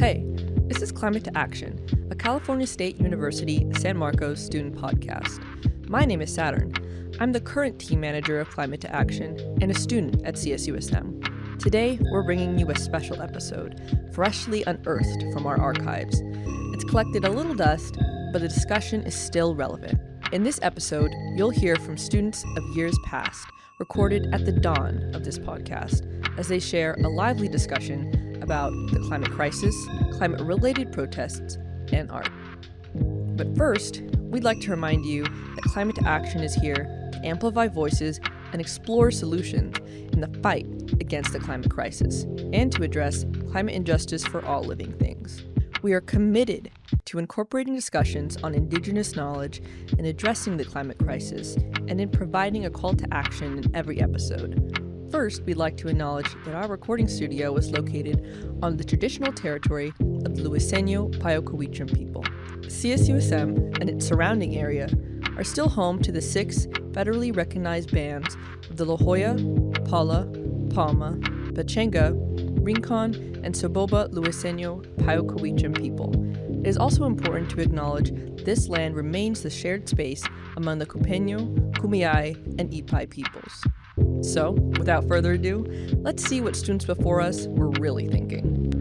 Hey, this is Climate to Action, a California State University San Marcos student podcast. My name is Saturn. I'm the current team manager of Climate to Action and a student at CSUSM. Today, we're bringing you a special episode, freshly unearthed from our archives. It's collected a little dust, but the discussion is still relevant. In this episode, you'll hear from students of years past, recorded at the dawn of this podcast, as they share a lively discussion about the climate crisis, climate-related protests, and art. But first, we'd like to remind you that Climate to Action is here to amplify voices and explore solutions in the fight against the climate crisis, and to address climate injustice for all living things. We are committed to incorporating discussions on Indigenous knowledge in addressing the climate crisis and in providing a call to action in every episode. First, we'd like to acknowledge that our recording studio is located on the traditional territory of the Luiseño Payocowichon people. CSUSM and its surrounding area are still home to the 6 federally recognized bands of the La Jolla, Pala, Palma, Pechenga, Rincon, and Soboba Luiseño Payocowichon people. It is also important to acknowledge this land remains the shared space among the Cupeño, Kumeyaay, and Ipai peoples. So, without further ado, let's see what students before us were really thinking.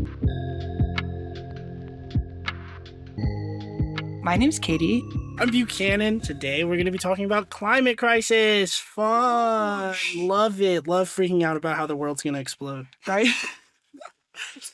My name's Katie. I'm Buchanan. Today we're going to be talking about climate crisis. Fun. Love it. Love freaking out about how the world's going to explode. Right?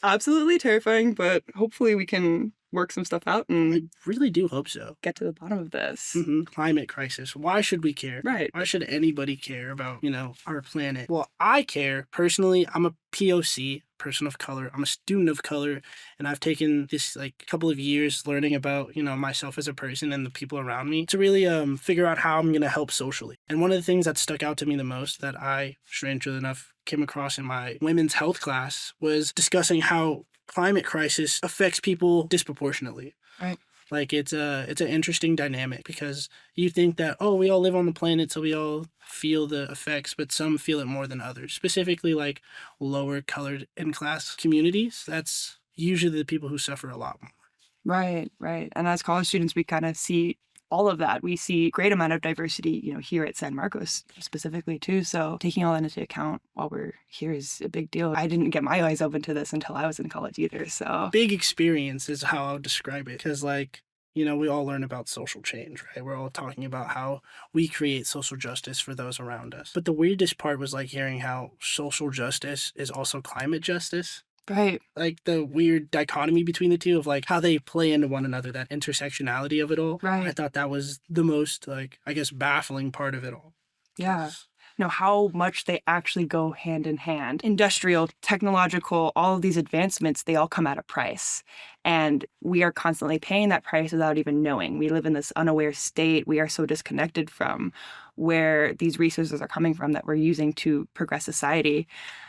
Absolutely terrifying, but hopefully we can work some stuff out I and really do hope so. get to the bottom of this. Climate crisis. Why should we care? Right. Why should anybody care about, our planet? Well, I care. Personally, I'm a POC, person of color. I'm a student of color, and I've taken this couple of years learning about, myself as a person and the people around me to really figure out how I'm going to help socially. And one of the things that stuck out to me the most that I, strangely enough, came across in my women's health class was discussing how climate crisis affects people disproportionately. Right. It's an interesting dynamic because you think that, we all live on the planet, so we all feel the effects, but some feel it more than others. Specifically, lower colored and class communities. That's usually the people who suffer a lot more. Right. And as college students, we kind of see all of that. We see a great amount of diversity, here at San Marcos specifically too. So taking all that into account while we're here is a big deal. I didn't get my eyes open to this until I was in college either. So big experience is how I would describe it. Because we all learn about social change, right? We're all talking about how we create social justice for those around us. But the weirdest part was hearing how social justice is also climate justice. right. The weird dichotomy between the two of how they play into one another, that intersectionality of it all. Right. I thought that was the most baffling part of it all. Yeah. How much they actually go hand in hand. Industrial, technological, all of these advancements, they all come at a price. And we are constantly paying that price without even knowing. We live in this unaware state. We are so disconnected from where these resources are coming from that we're using to progress society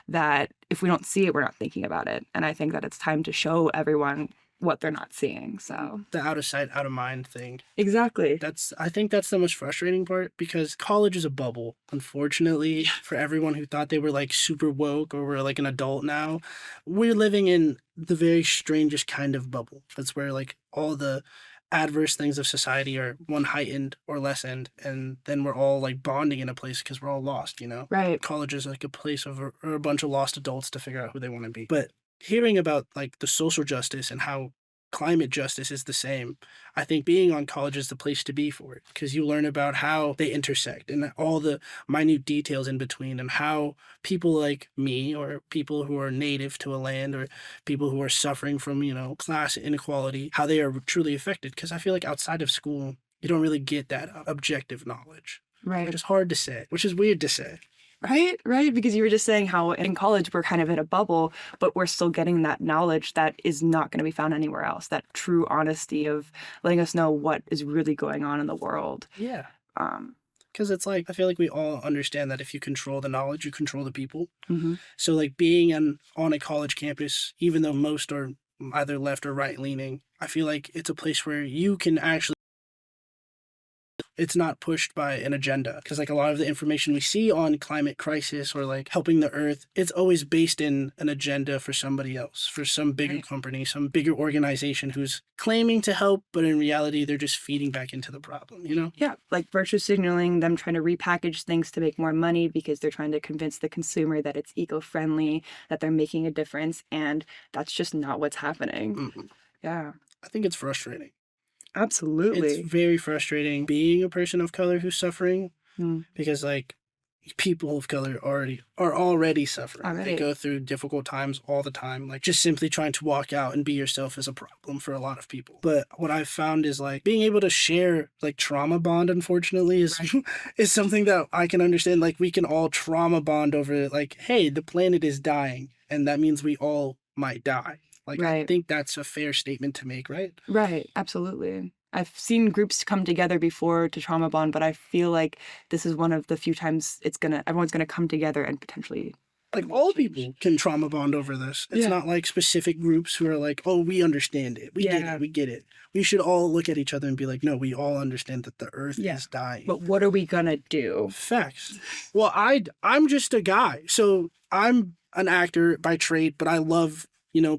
that if we don't see it, we're not thinking about it. And I think that it's time to show everyone what they're not seeing. So The out of sight, out of mind thing. exactly. I think that's the most frustrating part because college is a bubble, unfortunately, for everyone who thought they were super woke or were an adult now. We're living in the very strangest kind of bubble. That's where all the adverse things of society are one heightened or lessened, and then we're all bonding in a place because we're all lost, Right. College is a place of or a bunch of lost adults to figure out who they want to be. But hearing about the social justice and how climate justice is the same, I think being on college is the place to be for it because you learn about how they intersect and all the minute details in between and how people like me or people who are native to a land or people who are suffering from, class inequality, how they are truly affected. Because I feel outside of school, you don't really get that objective knowledge. Right. Which is hard to say, which is weird to say. Right. Because you were just saying how in college we're kind of in a bubble, but we're still getting that knowledge that is not going to be found anywhere else. That true honesty of letting us know what is really going on in the world. Yeah. Because it's I feel we all understand that if you control the knowledge, you control the people. Mm-hmm. So being on a college campus, even though most are either left or right leaning, I feel it's a place where you can actually it's not pushed by an agenda. Because like a lot of the information we see on climate crisis or like helping the earth, it's always based in an agenda for somebody else, for some bigger company, some bigger organization who's claiming to help, but in reality, they're just feeding back into the problem, you know? Yeah, like virtue signaling, them trying to repackage things to make more money because they're trying to convince the consumer that it's eco-friendly, that they're making a difference, and that's just not what's happening. Mm-mm. Yeah. I think it's frustrating. Absolutely. It's very frustrating being a person of color who's suffering because like people of color are already suffering. They go through difficult times all the time. Like just simply trying to walk out and be yourself is a problem for a lot of people. But what I've found is like being able to share like trauma bond, unfortunately, is something that I can understand. Like we can all trauma bond over like, hey, the planet is dying and that means we all might die. Like, I think that's a fair statement to make, right? Right. Absolutely. I've seen groups come together before to trauma bond, but I feel like this is one of the few times everyone's gonna come together and potentially like all people can trauma bond over this. It's not like specific groups who are like, oh, we understand it. We get it. We should all look at each other and be like, no, we all understand that the earth is dying. But what are we gonna do? Facts. Well, I'm just a guy. So I'm an actor by trade, but I love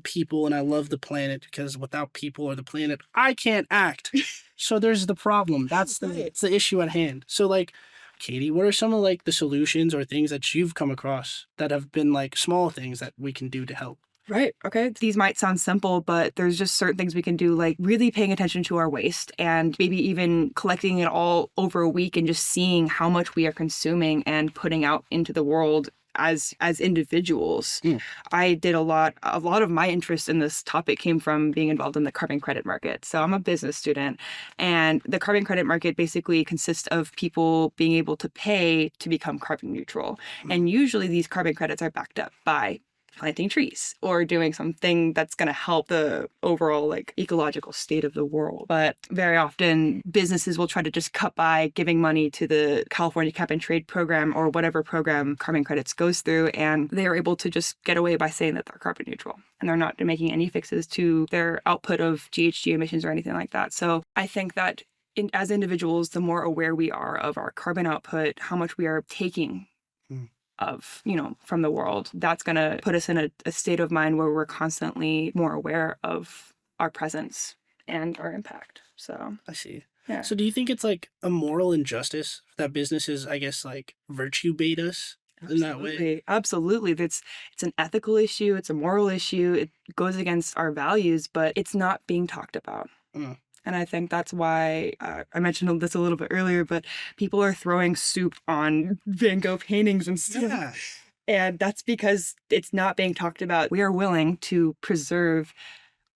people and I love the planet because without people or the planet, I can't act. So there's the problem. That's it's the issue at hand. So like, Katie, what are some of like the solutions or things that you've come across that have been like small things that we can do to help? Right. Okay. These might sound simple, but there's just certain things we can do, like really paying attention to our waste and maybe even collecting it all over a week and just seeing how much we are consuming and putting out into the world as individuals. I did a lot of my interest in this topic came from being involved in the carbon credit market. So I'm a business student, and the carbon credit market basically consists of people being able to pay to become carbon neutral. And usually these carbon credits are backed up by planting trees or doing something that's going to help the overall like ecological state of the world. But very often businesses will try to just cut by giving money to the California Cap and Trade program or whatever program carbon credits goes through, and they are able to just get away by saying that they're carbon neutral and they're not making any fixes to their output of GHG emissions or anything like that. So I think that as individuals, the more aware we are of our carbon output, how much we are taking of, from the world, that's going to put us in a state of mind where we're constantly more aware of our presence and our impact. So I see. Yeah. So do you think it's like a moral injustice that businesses, I guess, like virtue bait us in that way? Absolutely. It's an ethical issue. It's a moral issue. It goes against our values, but it's not being talked about. And I think that's why I mentioned this a little bit earlier, but people are throwing soup on Van Gogh paintings and stuff. Yeah. And that's because it's not being talked about. We are willing to preserve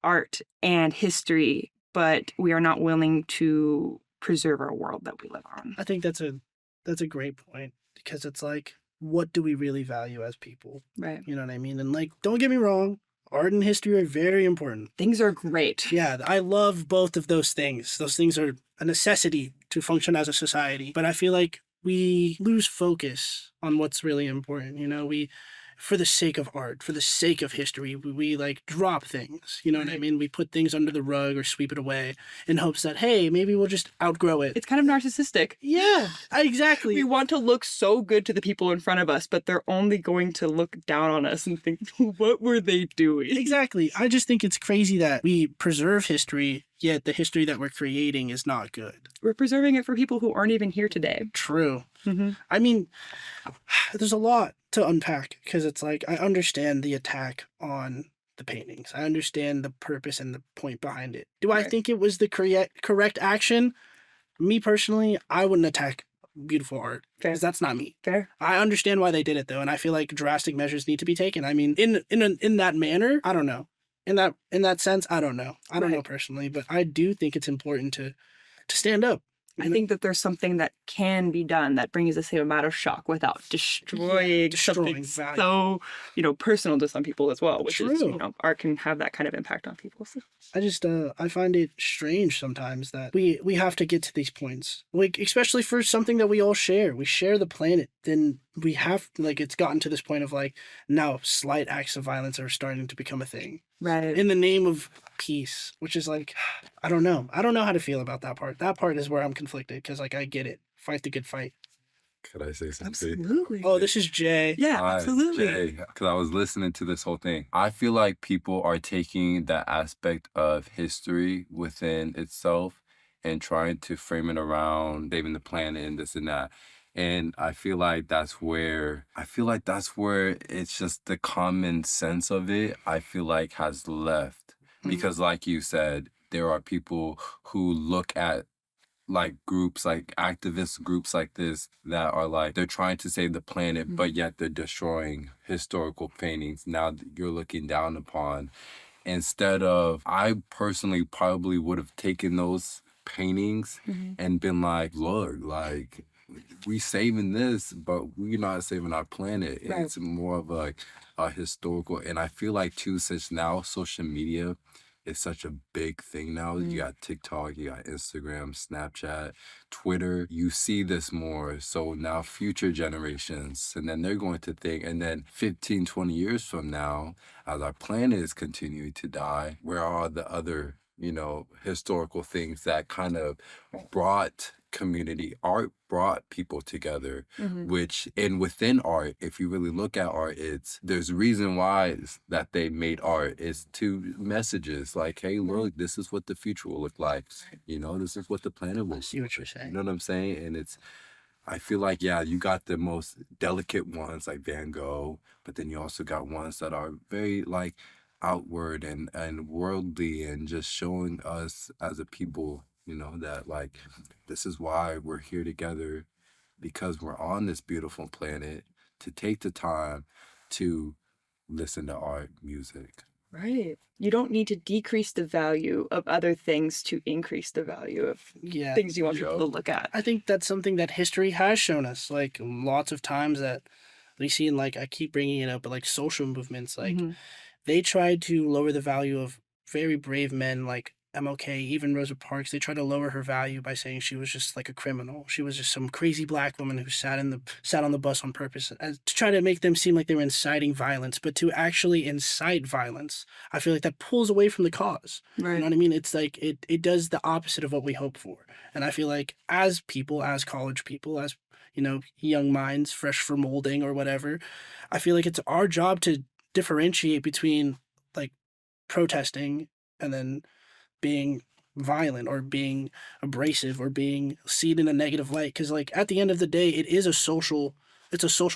art and history, but we are not willing to preserve our world that we live on. I think that's a great point because it's like, what do we really value as people? Right. You know what I mean? And like, don't get me wrong. Art and history are very important. Things are great. Yeah, I love both of those things. Those things are a necessity to function as a society. But I feel like we lose focus on what's really important. We, for the sake of art, for the sake of history, we like drop things. You know what I mean? We put things under the rug or sweep it away in hopes that, hey, maybe we'll just outgrow it. It's kind of narcissistic. Yeah, exactly. We want to look so good to the people in front of us, but they're only going to look down on us and think, what were they doing? Exactly. I just think it's crazy that we preserve history, yet the history that we're creating is not good. We're preserving it for people who aren't even here today. True. I mean, there's a lot to unpack because it's like, I understand the attack on the paintings. I understand the purpose and the point behind it. Do I think it was the correct action? Me personally, I wouldn't attack beautiful art because that's not me. Fair. I understand why they did it though, and I feel like drastic measures need to be taken. I mean, in that manner, I don't know. In that sense, I don't know. I don't know personally, but I do think it's important to stand up. I think that there's something that can be done that brings the same amount of shock without destroying something value. So, personal to some people as well, which is, True. art can have that kind of impact on people. So. I just, I find it strange sometimes that we have to get to these points. Like, especially for something that we all share. We share the planet. Then we have like it's gotten to this point of like now slight acts of violence are starting to become a thing Right. in the name of peace, which is like I don't know how to feel about that part. That part is where I'm conflicted because like I get it, fight the good fight. Could I say something? Absolutely. Oh, this is Jay. Yeah, Hi, absolutely. Jay, because I was listening to this whole thing. I feel like people are taking that aspect of history within itself and trying to frame it around saving the planet and this and that. And I feel like that's where it's just the common sense of it, I feel like has left. Because like you said, there are people who look at like groups, like activist groups like this that are like, they're trying to save the planet, but yet they're destroying historical paintings now that you're looking down upon. Instead of, I personally probably would have taken those paintings and been like, look, like, we saving this, but we're not saving our planet. Right. It's more of a historical, and I feel like too, since now social media is such a big thing now. You got TikTok, you got Instagram, Snapchat, Twitter. You see this more. So now future generations, and then they're going to think, and then 15, 20 years from now, as our planet is continuing to die, where are the other, historical things that kind of brought community? Art brought people together, which, and within art, if you really look at art, there's reason why that they made art. It's two messages like, hey, look, this is what the future will look like. This is what the planet will I see what you're saying. You know what I'm saying? And I feel like, yeah, you got the most delicate ones like Van Gogh, but then you also got ones that are very like outward and worldly and just showing us as a people, that like, this is why we're here together, because we're on this beautiful planet, to take the time to listen to art, music. Right. You don't need to decrease the value of other things to increase the value of things you want people to look at. I think that's something that history has shown us, like lots of times that we see in, like, I keep bringing it up, but like social movements, like they tried to lower the value of very brave men like MLK, even Rosa Parks. They tried to lower her value by saying she was just like a criminal. She was just some crazy black woman who sat on the bus on purpose, to try to make them seem like they were inciting violence. But to actually incite violence, I feel like that pulls away from the cause. Right. You know what I mean? It's like it does the opposite of what we hope for. And I feel like as people, as college people, as young minds fresh for molding or whatever, I feel like it's our job to differentiate between like protesting and then being violent or being abrasive or being seen in a negative light, because like at the end of the day it's a social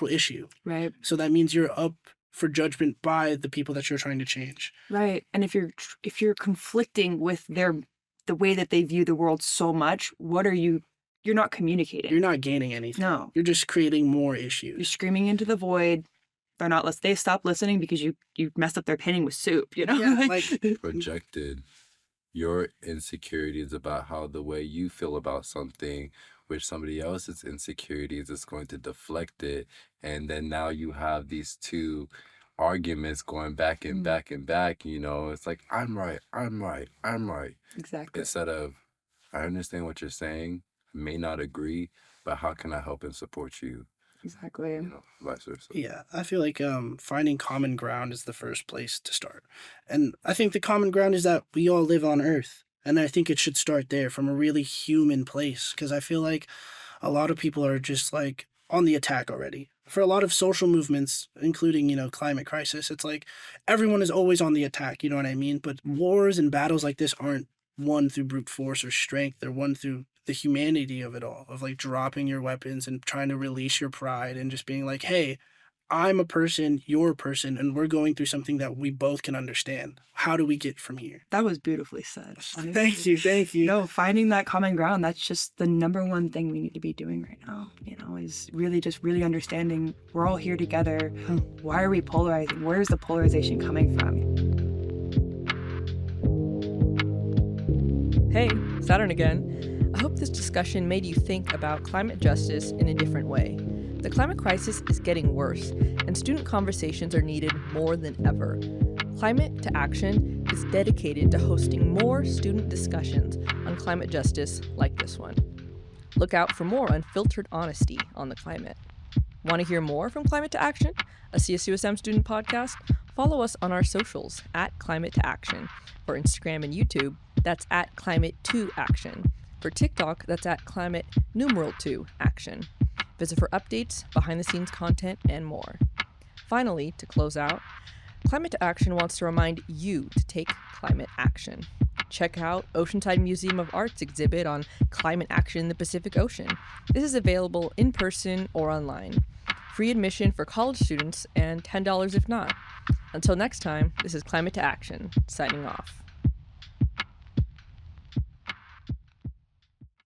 issue, Right. so that means you're up for judgment by the people that you're trying to change. Right. And if you're conflicting with the way that they view the world so much, you're not communicating. You're not gaining anything. No. You're just creating more You're issues. screaming into the void. They stop listening because you messed up their painting with soup, Yeah, like Projected your insecurities about how the way you feel about something, which somebody else's insecurities is going to deflect it. And then now you have these two arguments going back and back and back. It's like, I'm right. Exactly. Instead of, I understand what you're saying, may not agree, but how can I help and support you? Exactly. Vice versa. Yeah, I feel like finding common ground is the first place to start. And I think the common ground is that we all live on Earth. And I think it should start there from a really human place, because I feel like a lot of people are just like on the attack already. For a lot of social movements, including, climate crisis, it's like everyone is always on the attack, you know what I mean? But wars and battles like this aren't won through brute force or strength. They're won through the humanity of it all, of like dropping your weapons and trying to release your pride and just being like, hey, I'm a person, you're a person, and we're going through something that we both can understand. How do we get from here? That was beautifully said. Thank you. No, finding that common ground, that's just the number one thing we need to be doing right now, is really understanding we're all here together. Why are we polarizing? Where's the polarization coming from? Hey, Saturn again. I hope this discussion made you think about climate justice in a different way. The climate crisis is getting worse, and student conversations are needed more than ever. Climate to Action is dedicated to hosting more student discussions on climate justice like this one. Look out for more unfiltered honesty on the climate. Want to hear more from Climate to Action, a CSUSM student podcast? Follow us on our socials at Climate to Action. For Instagram and YouTube, that's at Climate to Action. For TikTok, that's at Climate #2 Action. Visit for updates, behind-the-scenes content, and more. Finally, to close out, Climate to Action wants to remind you to take climate action. Check out Oceanside Museum of Art's exhibit on climate action in the Pacific Ocean. This is available in person or online. Free admission for college students and $10 if not. Until next time, this is Climate to Action, signing off.